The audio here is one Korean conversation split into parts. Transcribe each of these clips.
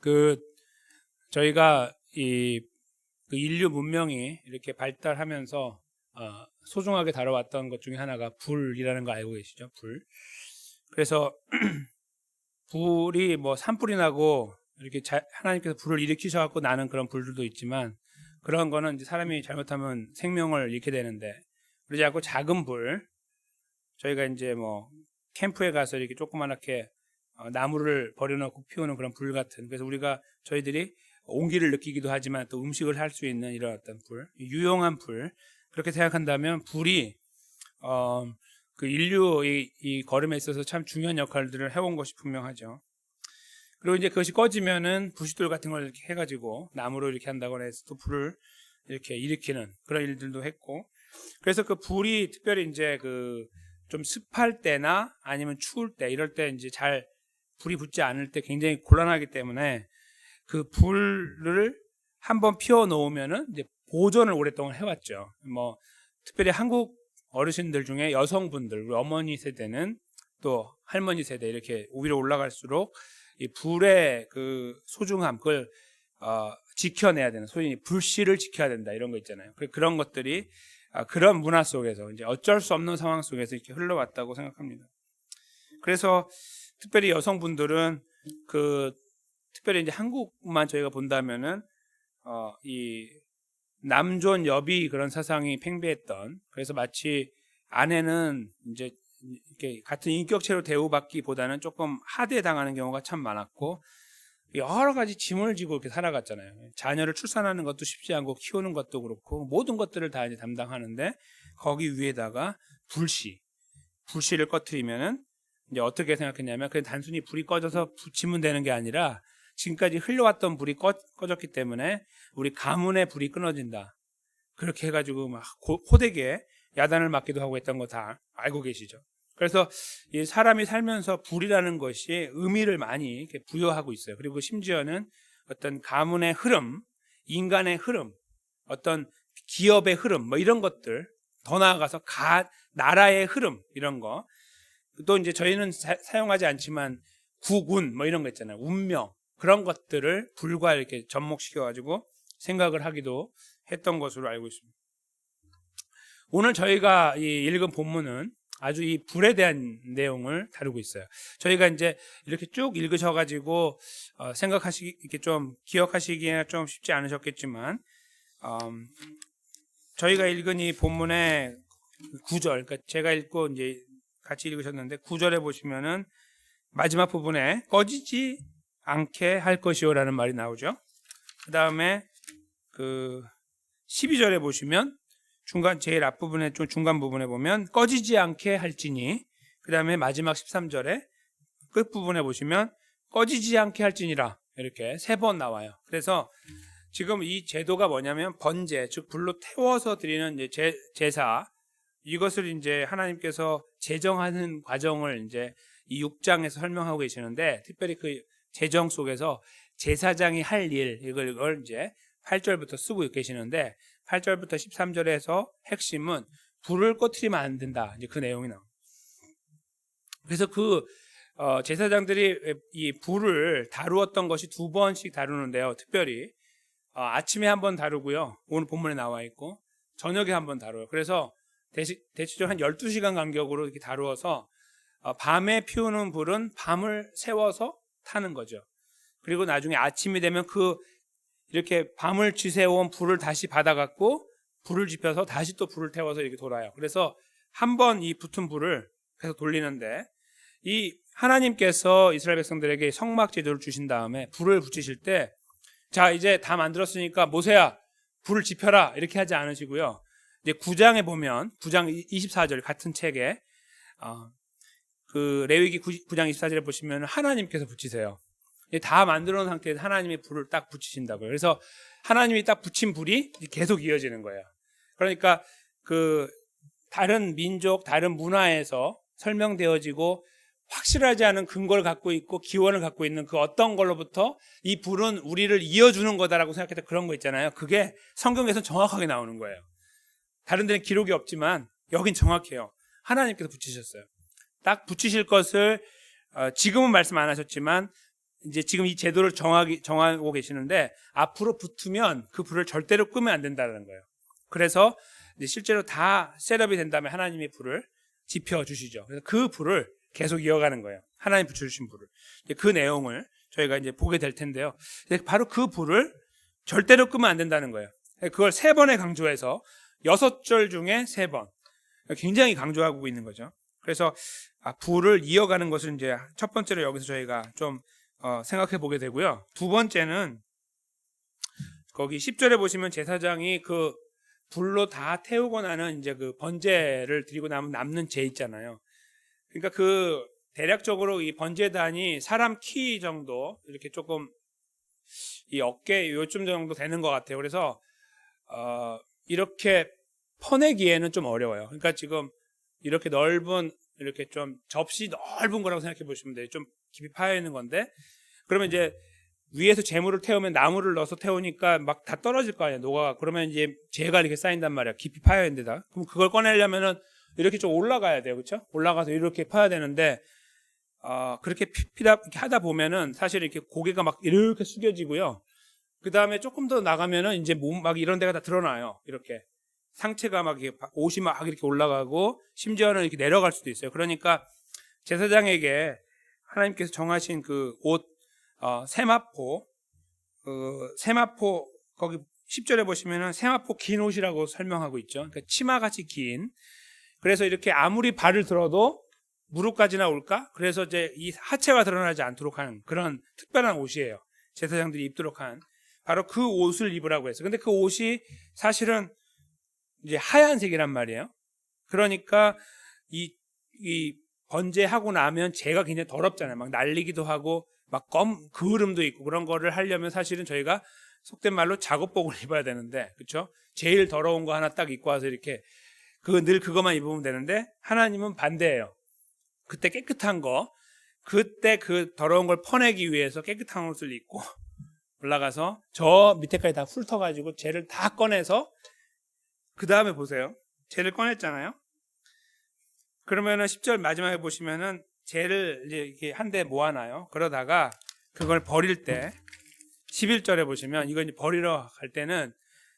그 저희가 그 인류 문명이 이렇게 발달하면서 소중하게 다뤄왔던 것 중에 하나가 불이라는 거 알고 계시죠? 불. 그래서 불이 뭐 산불이 나고 이렇게 하나님께서 불을 일으키셔갖고 나는 그런 불들도 있지만, 그런 거는 이제 사람이 잘못하면 생명을 잃게 되는데, 그러지 않고 작은 불, 저희가 이제 뭐 캠프에 가서 이렇게 조그맣게 나무를 버려놓고 피우는 그런 불 같은, 그래서 저희들이 온기를 느끼기도 하지만 또 음식을 할 수 있는 이런 어떤 불, 유용한 불, 그렇게 생각한다면 불이 그 인류의 이 걸음에 있어서 참 중요한 역할들을 해온 것이 분명하죠. 그리고 이제 그것이 꺼지면은 부싯돌 같은 걸 이렇게 해가지고 나무로 이렇게 한다고 해서 또 불을 이렇게 일으키는 그런 일들도 했고, 그래서 그 불이 특별히 이제 그 좀 습할 때나 아니면 추울 때, 이럴 때 이제 잘 불이 붙지 않을 때 굉장히 곤란하기 때문에 그 불을 한번 피워 놓으면은 이제 보존을 오랫동안 해왔죠. 뭐 특별히 한국 어르신들 중에 여성분들, 우리 어머니 세대는 또 할머니 세대 이렇게 위로 올라갈수록 이 불의 그 소중함, 그걸 지켜내야 되는, 소위 불씨를 지켜야 된다, 이런 거 있잖아요. 그런 것들이 그런 문화 속에서 이제 어쩔 수 없는 상황 속에서 이렇게 흘러왔다고 생각합니다. 그래서 특별히 여성분들은 특별히 이제 한국만 저희가 본다면은 이 남존 여비 그런 사상이 팽배했던, 그래서 마치 아내는 이제 이렇게 같은 인격체로 대우받기보다는 조금 하대당하는 경우가 참 많았고, 여러 가지 짐을 지고 이렇게 살아갔잖아요. 자녀를 출산하는 것도 쉽지 않고 키우는 것도 그렇고 모든 것들을 다 이제 담당하는데, 거기 위에다가 불씨를 꺼트리면은 이제 어떻게 생각했냐면, 그냥 단순히 불이 꺼져서 붙이면 되는 게 아니라 지금까지 흘러왔던 불이 꺼졌기 때문에 우리 가문의 불이 끊어진다, 그렇게 해가지고 막 호되게 야단을 맞기도 하고 했던 거 다 알고 계시죠. 그래서 이 사람이 살면서 불이라는 것이 의미를 많이 이렇게 부여하고 있어요. 그리고 심지어는 어떤 가문의 흐름, 인간의 흐름, 어떤 기업의 흐름, 뭐 이런 것들, 더 나아가서 나라의 흐름, 이런 거. 또 이제 저희는 사용하지 않지만 국운, 뭐 이런 거 있잖아요. 운명, 그런 것들을 불과 이렇게 접목시켜가지고 생각을 하기도 했던 것으로 알고 있습니다. 오늘 저희가 읽은 본문은 아주 이 불에 대한 내용을 다루고 있어요. 저희가 이제 이렇게 쭉 읽으셔가지고 이렇게 좀 기억하시기가 좀 쉽지 않으셨겠지만, 저희가 읽은 이 본문의 9절, 그러니까 제가 읽고 이제 같이 읽으셨는데 9절에 보시면은 마지막 부분에 꺼지지 않게 할 것이요라는 말이 나오죠. 그 다음에 그 12절에 보시면 제일 앞부분에 좀 중간 부분에 보면 꺼지지 않게 할지니, 그 다음에 마지막 13절에 끝부분에 보시면 꺼지지 않게 할지니라, 이렇게 3번 나와요. 그래서 지금 이 제도가 뭐냐면 번제, 즉 불로 태워서 드리는 이제 제사, 이것을 이제 하나님께서 제정하는 과정을 이제 이 6장에서 설명하고 계시는데, 특별히 그 제정 속에서 제사장이 할 일, 이걸 이제 8절부터 쓰고 계시는데, 8절부터 13절에서 핵심은 불을 꺼트리면 안 된다, 이제 그 내용이 나옵니다. 그래서 제사장들이 이 불을 다루었던 것이 2번씩 다루는데요. 특별히 아침에 한 번 다루고요, 오늘 본문에 나와 있고 저녁에 한 번 다뤄요. 그래서 대체적으로 한 12시간 간격으로 이렇게 다루어서 밤에 피우는 불은 밤을 새워서 타는 거죠. 그리고 나중에 아침이 되면 이렇게 밤을 지새운 불을 다시 받아갖고 불을 지펴서 다시 또 불을 태워서 이렇게 돌아요. 그래서 한 번 이 붙은 불을 계속 돌리는데, 이 하나님께서 이스라엘 백성들에게 성막 제도를 주신 다음에 불을 붙이실 때, 자 이제 다 만들었으니까 모세야 불을 지펴라, 이렇게 하지 않으시고요. 이제 9장에 보면 9장 24절 같은 책에 그 레위기 9장 24절에 보시면 하나님께서 붙이세요. 다 만들어 놓은 상태에서 하나님이 불을 딱 붙이신다고요. 그래서 하나님이 딱 붙인 불이 계속 이어지는 거예요. 그러니까 그 다른 민족, 다른 문화에서 설명되어지고 확실하지 않은 근거를 갖고 있고 기원을 갖고 있는 그 어떤 걸로부터 이 불은 우리를 이어주는 거다라고 생각했던 그런 거 있잖아요. 그게 성경에서 정확하게 나오는 거예요. 다른 데는 기록이 없지만 여긴 정확해요. 하나님께서 붙이셨어요. 딱 붙이실 것을 지금은 말씀 안 하셨지만 이제 지금 이 제도를 정하고 계시는데 앞으로 붙으면 그 불을 절대로 끄면 안 된다는 거예요. 그래서 이제 실제로 다 셋업이 된 다음에 하나님이 불을 지펴 주시죠. 그래서 그 불을 계속 이어가는 거예요. 하나님 붙여주신 불을. 그 내용을 저희가 이제 보게 될 텐데요. 바로 그 불을 절대로 끄면 안 된다는 거예요. 그걸 3번에 강조해서 6절 중에 3번 굉장히 강조하고 있는 거죠. 그래서 불을 이어가는 것을 이제 첫 번째로 여기서 저희가 좀 생각해 보게 되고요. 두 번째는 거기 10절에 보시면 제사장이 그 불로 다 태우고 나는 이제 그 번제를 드리고 나면 남는 재 있잖아요. 그러니까 그 대략적으로 이 번제단이 사람 키 정도 이렇게 조금 이 어깨 요쯤 정도 되는 것 같아요. 그래서 이렇게 퍼내기에는 좀 어려워요. 그러니까 지금 이렇게 넓은 이렇게 좀 접시 넓은 거라고 생각해 보시면 돼요. 좀 깊이 파여 있는 건데 그러면 이제 위에서 재물을 태우면 나무를 넣어서 태우니까 막 다 떨어질 거 아니에요. 녹아가. 그러면 이제 재가 이렇게 쌓인단 말이야. 깊이 파여 있는 데다. 그럼 그걸 꺼내려면은 이렇게 좀 올라가야 돼요. 그렇죠? 올라가서 이렇게 파야 되는데 그렇게 이렇게 하다 보면은 사실 이렇게 고개가 막 이렇게 숙여지고요. 그 다음에 조금 더 나가면은 이제 몸 막 이런 데가 다 드러나요. 이렇게 상체가 막 이렇게 옷이 막 이렇게 올라가고 심지어는 이렇게 내려갈 수도 있어요. 그러니까 제사장에게 하나님께서 정하신 그 옷 세마포 세마포 거기 10절에 보시면은 세마포 긴 옷이라고 설명하고 있죠. 그러니까 치마같이 긴. 그래서 이렇게 아무리 발을 들어도 무릎까지나 올까? 그래서 이제 이 하체가 드러나지 않도록 하는 그런 특별한 옷이에요. 제사장들이 입도록 한 바로 그 옷을 입으라고 했어요. 근데 그 옷이 사실은 이제 하얀색이란 말이에요. 그러니까 이 번제하고 나면 재가 굉장히 더럽잖아요. 막 날리기도 하고 막 그을음도 있고 그런 거를 하려면 사실은 저희가 속된 말로 작업복을 입어야 되는데, 그렇죠? 제일 더러운 거 하나 딱 입고 와서 이렇게 늘 그것만 입으면 되는데 하나님은 반대예요. 그때 깨끗한 거, 그때 그 더러운 걸 퍼내기 위해서 깨끗한 옷을 입고 올라가서 저 밑에까지 다 훑어가지고 재를 다 꺼내서 그 다음에 보세요. 재를 꺼냈잖아요. 그러면은 10절 마지막에 보시면은 재를 이제 이렇게 한 대 모아놔요. 그러다가 그걸 버릴 때 11절에 보시면 이거 이제 버리러 갈 때는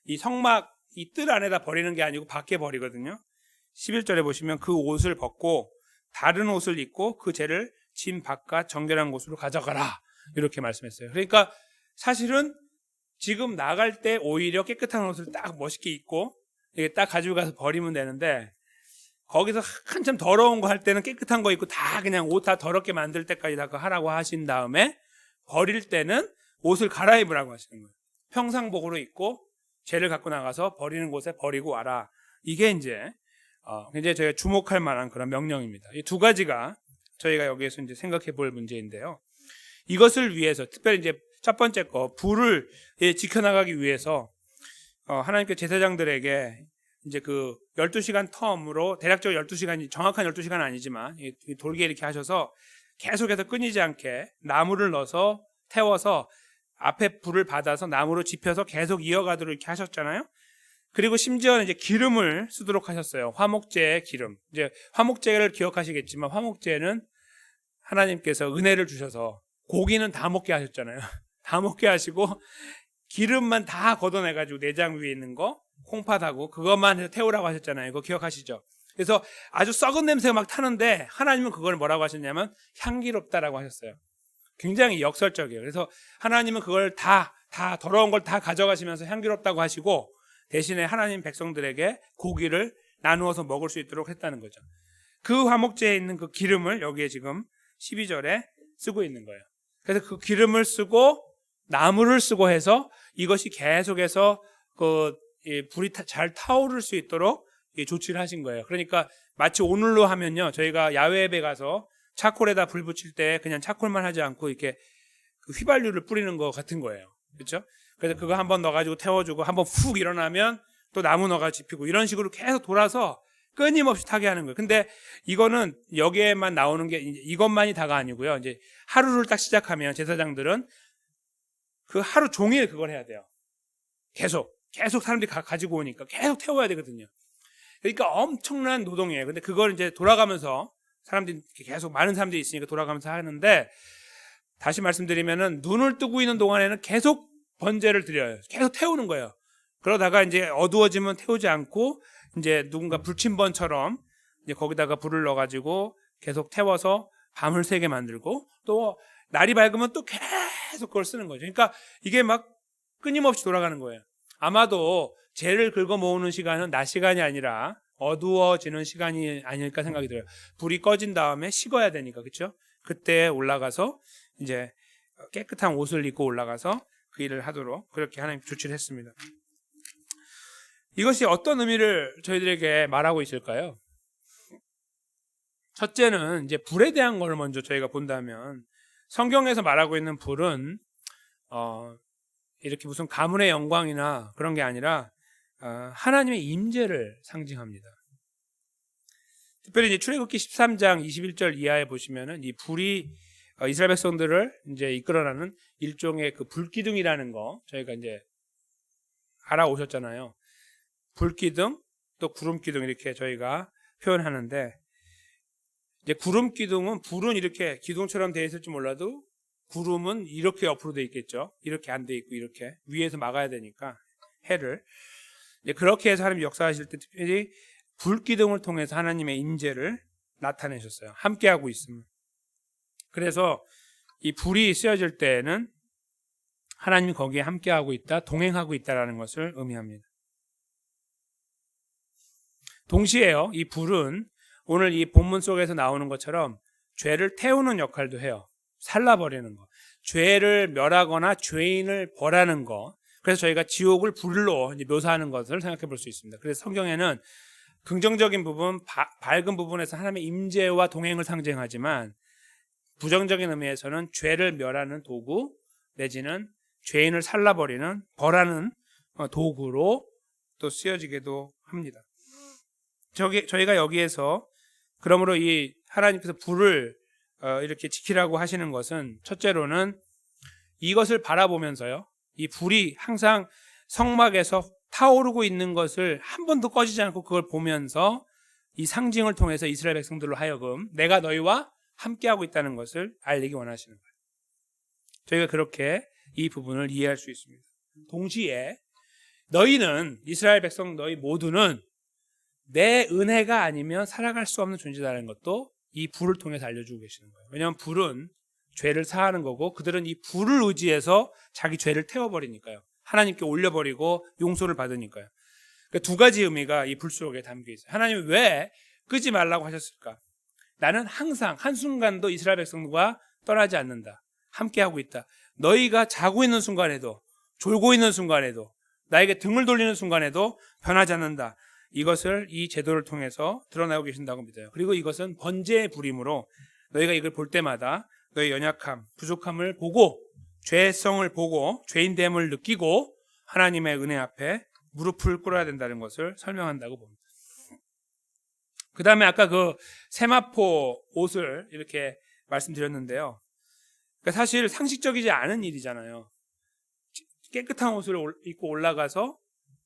이 성막 이 뜰 안에다 버리는 게 아니고 밖에 버리거든요. 11절에 보시면 그 옷을 벗고 다른 옷을 입고 그 재를 짐 바깥 정결한 곳으로 가져가라 이렇게 말씀했어요. 그러니까 사실은 지금 나갈 때 오히려 깨끗한 옷을 딱 멋있게 입고 이게 딱 가지고 가서 버리면 되는데 거기서 한참 더러운 거 할 때는 깨끗한 거 입고 다 그냥 옷 다 더럽게 만들 때까지 다 하라고 하신 다음에 버릴 때는 옷을 갈아입으라고 하시는 거예요. 평상복으로 입고 재를 갖고 나가서 버리는 곳에 버리고 와라. 이게 이제 굉장히 저희가 주목할 만한 그런 명령입니다. 이 두 가지가 저희가 여기에서 이제 생각해 볼 문제인데요. 이것을 위해서 특별히 이제 첫 번째 거 불을 지켜나가기 위해서 하나님께 제사장들에게 이제 그 12시간 텀으로 대략적으로 12시간이 정확한 12시간 아니지만 돌게 이렇게 하셔서 계속해서 끊이지 않게 나무를 넣어서 태워서 앞에 불을 받아서 나무로 지펴서 계속 이어가도록 이렇게 하셨잖아요. 그리고 심지어는 이제 기름을 쓰도록 하셨어요. 화목제의 기름. 이제 화목제를 기억하시겠지만 화목제는 하나님께서 은혜를 주셔서 고기는 다 먹게 하셨잖아요. 다 먹게 하시고 기름만 다 걷어내가지고 내장 위에 있는 거 콩팥하고 그것만 해서 태우라고 하셨잖아요. 그거 기억하시죠? 그래서 아주 썩은 냄새가 막 타는데 하나님은 그걸 뭐라고 하셨냐면 향기롭다라고 하셨어요. 굉장히 역설적이에요. 그래서 하나님은 그걸 다 더러운 걸 다 가져가시면서 향기롭다고 하시고 대신에 하나님 백성들에게 고기를 나누어서 먹을 수 있도록 했다는 거죠. 그 화목제에 있는 그 기름을 여기에 지금 12절에 쓰고 있는 거예요. 그래서 그 기름을 쓰고 나무를 쓰고 해서 이것이 계속해서 그 불이 잘 타오를 수 있도록 조치를 하신 거예요. 그러니까 마치 오늘로 하면요, 저희가 야외 예배 가서 차콜에다 불 붙일 때 그냥 차콜만 하지 않고 이렇게 그 휘발유를 뿌리는 것 같은 거예요. 그렇죠? 그래서 그거 한번 넣어가지고 태워주고 한번 훅 일어나면 또 나무 넣어가 지피고 이런 식으로 계속 돌아서 끊임없이 타게 하는 거예요. 근데 이거는 여기에만 나오는 게 이것만이 다가 아니고요. 이제 하루를 딱 시작하면 제사장들은 그 하루 종일 그걸 해야 돼요. 계속 사람들이 가지고 오니까 계속 태워야 되거든요. 그러니까 엄청난 노동이에요. 근데 그걸 이제 돌아가면서 사람들이 계속 많은 사람들이 있으니까 돌아가면서 하는데 다시 말씀드리면은 눈을 뜨고 있는 동안에는 계속 번제를 드려요. 계속 태우는 거예요. 그러다가 이제 어두워지면 태우지 않고 이제 누군가 불침번처럼 이제 거기다가 불을 넣어가지고 계속 태워서 밤을 새게 만들고, 또 날이 밝으면 또 계속 그걸 쓰는 거죠. 그러니까 이게 막 끊임없이 돌아가는 거예요. 아마도 재를 긁어 모으는 시간은 낮 시간이 아니라 어두워지는 시간이 아닐까 생각이 들어요. 불이 꺼진 다음에 식어야 되니까, 그렇죠? 그때 올라가서 이제 깨끗한 옷을 입고 올라가서 그 일을 하도록 그렇게 하나님 조치를 했습니다. 이것이 어떤 의미를 저희들에게 말하고 있을까요? 첫째는 이제 불에 대한 걸 먼저 저희가 본다면, 성경에서 말하고 있는 불은 이렇게 무슨 가문의 영광이나 그런 게 아니라 하나님의 임재를 상징합니다. 특별히 이제 출애굽기 13장 21절 이하에 보시면은 이 불이 이스라엘 백성들을 이제 이끌어가는 일종의 그 불기둥이라는 거 저희가 이제 알아오셨잖아요. 불기둥 또 구름기둥 이렇게 저희가 표현하는데, 이제 구름기둥은 불은 이렇게 기둥처럼 되어 있을지 몰라도 구름은 이렇게 옆으로 되어 있겠죠. 이렇게 안 되어 있고 이렇게 위에서 막아야 되니까 해를. 이제 그렇게 해서 하나님 역사하실 때 특별히 불기둥을 통해서 하나님의 임재를 나타내셨어요. 함께하고 있음을. 그래서 이 불이 쓰여질 때에는 하나님이 거기에 함께하고 있다, 동행하고 있다라는 것을 의미합니다. 동시에요, 이 불은 오늘 이 본문 속에서 나오는 것처럼 죄를 태우는 역할도 해요. 살라버리는 거, 죄를 멸하거나 죄인을 벌하는 거. 그래서 저희가 지옥을 불로 묘사하는 것을 생각해 볼 수 있습니다. 그래서 성경에는 긍정적인 부분, 밝은 부분에서 하나님의 임재와 동행을 상징하지만, 부정적인 의미에서는 죄를 멸하는 도구 내지는 죄인을 살라버리는 벌하는 도구로 또 쓰여지기도 합니다. 저희가 여기에서 그러므로 이 하나님께서 불을 이렇게 지키라고 하시는 것은, 첫째로는 이것을 바라보면서요, 이 불이 항상 성막에서 타오르고 있는 것을 한 번도 꺼지지 않고 그걸 보면서 이 상징을 통해서 이스라엘 백성들로 하여금 내가 너희와 함께하고 있다는 것을 알리기 원하시는 거예요. 저희가 그렇게 이 부분을 이해할 수 있습니다. 동시에 너희는, 이스라엘 백성 너희 모두는 내 은혜가 아니면 살아갈 수 없는 존재라는 것도 이 불을 통해서 알려주고 계시는 거예요. 왜냐하면 불은 죄를 사하는 거고, 그들은 이 불을 의지해서 자기 죄를 태워버리니까요. 하나님께 올려버리고 용서를 받으니까요. 그러니까 두 가지 의미가 이 불 속에 담겨 있어요. 하나님이 왜 끄지 말라고 하셨을까? 나는 항상 한순간도 이스라엘 백성과 떠나지 않는다. 함께하고 있다. 너희가 자고 있는 순간에도, 졸고 있는 순간에도, 나에게 등을 돌리는 순간에도 변하지 않는다. 이것을 이 제도를 통해서 드러나고 계신다고 믿어요. 그리고 이것은 번제의 불이므로 너희가 이걸 볼 때마다 너희 연약함, 부족함을 보고, 죄성을 보고, 죄인됨을 느끼고 하나님의 은혜 앞에 무릎을 꿇어야 된다는 것을 설명한다고 봅니다. 그 다음에 아까 그 세마포 옷을 이렇게 말씀드렸는데요. 그러니까 사실 상식적이지 않은 일이잖아요. 깨끗한 옷을 입고 올라가서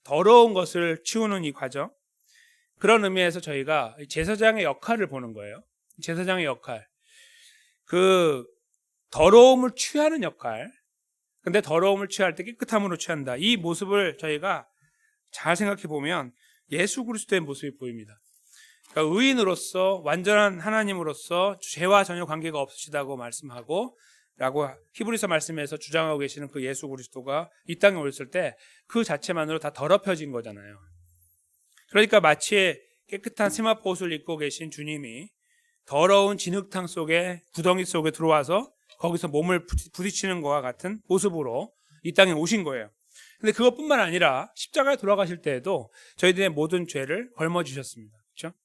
더러운 것을 치우는 이 과정. 그런 의미에서 저희가 제사장의 역할을 보는 거예요. 제사장의 역할. 그 더러움을 취하는 역할. 근데 더러움을 취할 때 깨끗함으로 취한다. 이 모습을 저희가 잘 생각해 보면 예수 그리스도의 모습이 보입니다. 그러니까 의인으로서, 완전한 하나님으로서 죄와 전혀 관계가 없으시다고 말씀하고, 라고 히브리서 말씀에서 주장하고 계시는 그 예수 그리스도가 이 땅에 오셨을 때 그 자체만으로 다 더럽혀진 거잖아요. 그러니까 마치 깨끗한 세마포 옷을 입고 계신 주님이 더러운 진흙탕 속에, 구덩이 속에 들어와서 거기서 몸을 부딪히는 것과 같은 모습으로 이 땅에 오신 거예요. 근데 그것뿐만 아니라 십자가에 돌아가실 때에도 저희들의 모든 죄를 걸머주셨습니다. 그렇죠?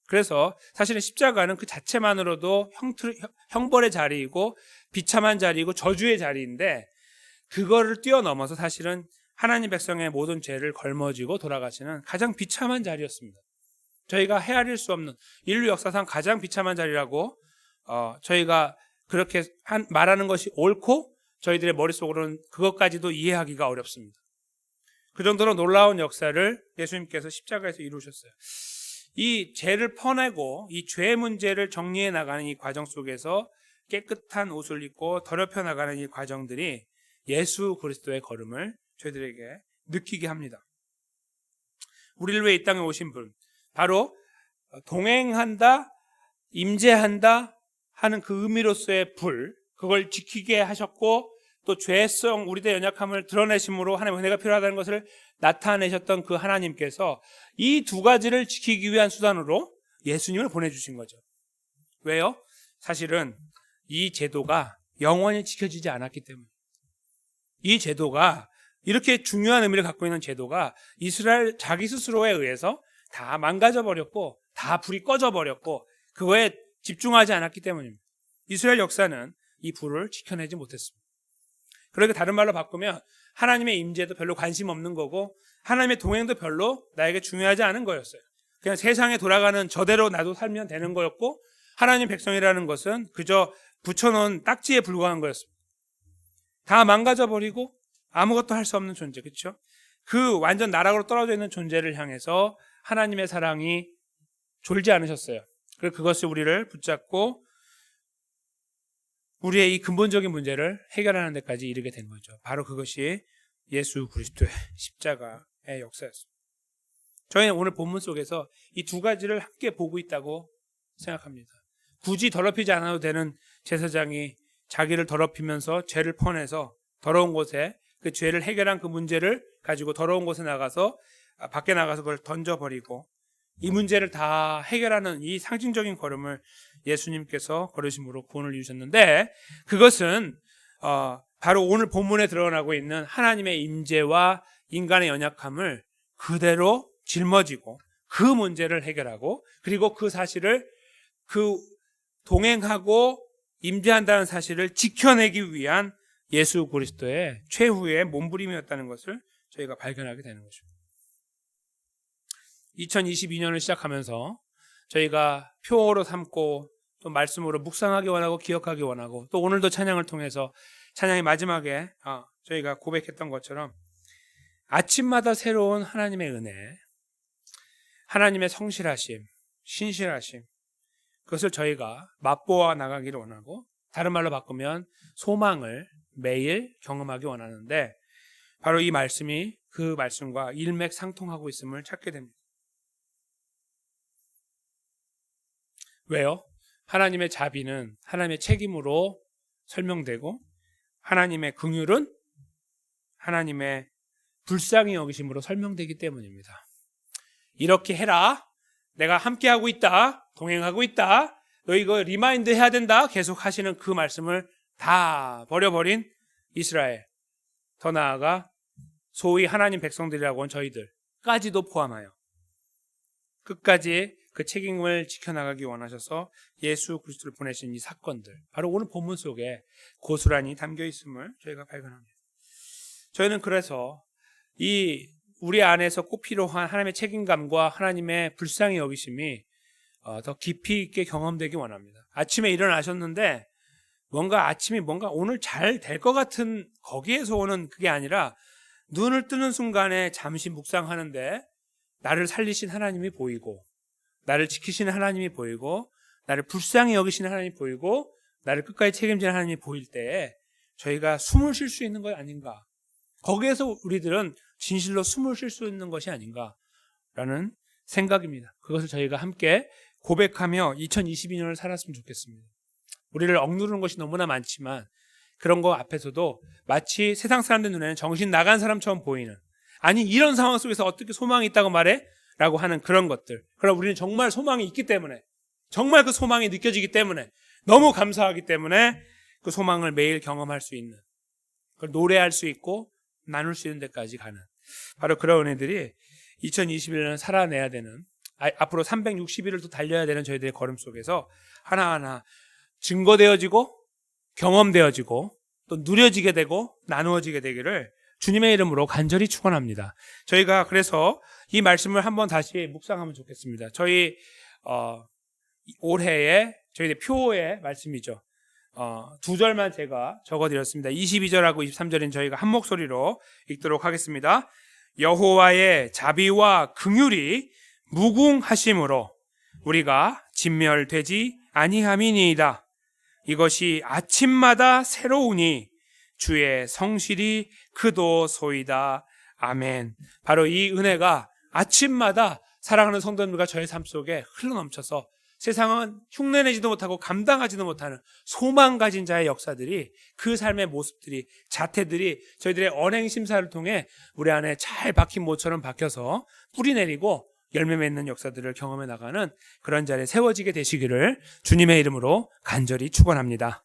그래서 사실은 십자가는 그 자체만으로도 형벌의 자리이고 비참한 자리이고 저주의 자리인데, 그거를 뛰어넘어서 사실은 하나님 백성의 모든 죄를 걸머지고 돌아가시는 가장 비참한 자리였습니다. 저희가 헤아릴 수 없는, 인류 역사상 가장 비참한 자리라고 저희가 그렇게 말하는 것이 옳고, 저희들의 머릿속으로는 그것까지도 이해하기가 어렵습니다. 그 정도로 놀라운 역사를 예수님께서 십자가에서 이루셨어요. 이 죄를 퍼내고 이 죄 문제를 정리해 나가는 이 과정 속에서 깨끗한 옷을 입고 더럽혀 나가는 이 과정들이 예수 그리스도의 걸음을 저희들에게 느끼게 합니다. 우리를 위해 이 땅에 오신 분, 바로 동행한다, 임재한다 하는 그 의미로서의 불, 그걸 지키게 하셨고 또 죄성, 우리의 연약함을 드러내심으로 하나님의 은혜가 필요하다는 것을 나타내셨던 그 하나님께서 이 두 가지를 지키기 위한 수단으로 예수님을 보내주신 거죠. 왜요? 사실은 이 제도가 영원히 지켜지지 않았기 때문에, 이 제도가 이렇게 중요한 의미를 갖고 있는 제도가 이스라엘 자기 스스로에 의해서 다 망가져 버렸고 다 불이 꺼져 버렸고 그거에 집중하지 않았기 때문입니다. 이스라엘 역사는 이 불을 지켜내지 못했습니다. 그러니까 다른 말로 바꾸면 하나님의 임재도 별로 관심 없는 거고 하나님의 동행도 별로 나에게 중요하지 않은 거였어요. 그냥 세상에 돌아가는 저대로 나도 살면 되는 거였고 하나님 백성이라는 것은 그저 붙여놓은 딱지에 불과한 거였습니다. 다 망가져 버리고 아무것도 할 수 없는 존재, 그렇죠? 그 완전 나락으로 떨어져 있는 존재를 향해서 하나님의 사랑이 졸지 않으셨어요. 그래서 그것을 우리를 붙잡고 우리의 이 근본적인 문제를 해결하는 데까지 이르게 된 거죠. 바로 그것이 예수 그리스도의 십자가의 역사였습니다. 저희는 오늘 본문 속에서 이 두 가지를 함께 보고 있다고 생각합니다. 굳이 더럽히지 않아도 되는 제사장이 자기를 더럽히면서 죄를 퍼내서 더러운 곳에 그 죄를 해결한 그 문제를 가지고 더러운 곳에 나가서 밖에 나가서 그걸 던져버리고 이 문제를 다 해결하는 이 상징적인 걸음을 예수님께서 걸으심으로 구원을 이루셨는데 그것은 바로 오늘 본문에 드러나고 있는 하나님의 임재와 인간의 연약함을 그대로 짊어지고 그 문제를 해결하고 그리고 그 사실을 그 동행하고 임재한다는 사실을 지켜내기 위한 예수 그리스도의 최후의 몸부림이었다는 것을 저희가 발견하게 되는 것입니다. 2022년을 시작하면서 저희가 표어로 삼고 또 말씀으로 묵상하기 원하고 기억하기 원하고 또 오늘도 찬양을 통해서 찬양의 마지막에 저희가 고백했던 것처럼 아침마다 새로운 하나님의 은혜, 하나님의 성실하심, 신실하심 그것을 저희가 맛보아 나가기를 원하고 다른 말로 바꾸면 소망을 매일 경험하기 원하는데 바로 이 말씀이 그 말씀과 일맥상통하고 있음을 찾게 됩니다. 왜요? 하나님의 자비는 하나님의 책임으로 설명되고 하나님의 긍휼은 하나님의 불쌍히 여기심으로 설명되기 때문입니다. 이렇게 해라. 내가 함께하고 있다. 동행하고 있다. 너 이거 리마인드 해야 된다. 계속 하시는 그 말씀을 다 버려버린 이스라엘, 더 나아가 소위 하나님 백성들이라고 하는 저희들까지도 포함하여 끝까지 그 책임을 지켜나가기 원하셔서 예수 그리스도를 보내신 이 사건들 바로 오늘 본문 속에 고스란히 담겨 있음을 저희가 발견합니다. 저희는 그래서 이 우리 안에서 꼭 필요한 하나님의 책임감과 하나님의 불쌍히 여기심이 더 깊이 있게 경험되기 원합니다. 아침에 일어나셨는데 아침이 오늘 잘 될 것 같은 거기에서 오는 그게 아니라 눈을 뜨는 순간에 잠시 묵상하는데 나를 살리신 하나님이 보이고 나를 지키시는 하나님이 보이고 나를 불쌍히 여기시는 하나님이 보이고 나를 끝까지 책임지는 하나님이 보일 때에 저희가 숨을 쉴 수 있는 것 아닌가, 거기에서 우리들은 진실로 숨을 쉴 수 있는 것이 아닌가라는 생각입니다. 그것을 저희가 함께 고백하며 2022년을 살았으면 좋겠습니다. 우리를 억누르는 것이 너무나 많지만 그런 거 앞에서도 마치 세상 사람들 눈에는 정신 나간 사람처럼 보이는, 아니 이런 상황 속에서 어떻게 소망이 있다고 말해? 라고 하는 그런 것들. 그럼 우리는 정말 소망이 있기 때문에, 정말 그 소망이 느껴지기 때문에, 너무 감사하기 때문에 그 소망을 매일 경험할 수 있는, 그걸 노래할 수 있고 나눌 수 있는 데까지 가는 바로 그런 은혜들이 2021년을 살아내야 되는, 앞으로 360일을 또 달려야 되는 저희들의 걸음 속에서 하나하나 증거되어지고 경험되어지고 또 누려지게 되고 나누어지게 되기를 주님의 이름으로 간절히 축원합니다. 저희가 그래서 이 말씀을 한번 다시 묵상하면 좋겠습니다. 저희 올해의 저희의 표의 말씀이죠. 두 절만 제가 적어드렸습니다. 22절하고 23절인 저희가 한 목소리로 읽도록 하겠습니다. 여호와의 자비와 긍휼이 무궁하심으로 우리가 진멸되지 아니함이니이다. 이것이 아침마다 새로우니 주의 성실이 그도소이다. 아멘. 바로 이 은혜가 아침마다 사랑하는 성도님들과 저의 삶 속에 흘러넘쳐서 세상은 흉내내지도 못하고 감당하지도 못하는 소망 가진 자의 역사들이, 그 삶의 모습들이, 자태들이 저희들의 언행 심사를 통해 우리 안에 잘 박힌 모처럼 박혀서 뿌리 내리고 열매 맺는 역사들을 경험해 나가는 그런 자리에 세워지게 되시기를 주님의 이름으로 간절히 축원합니다.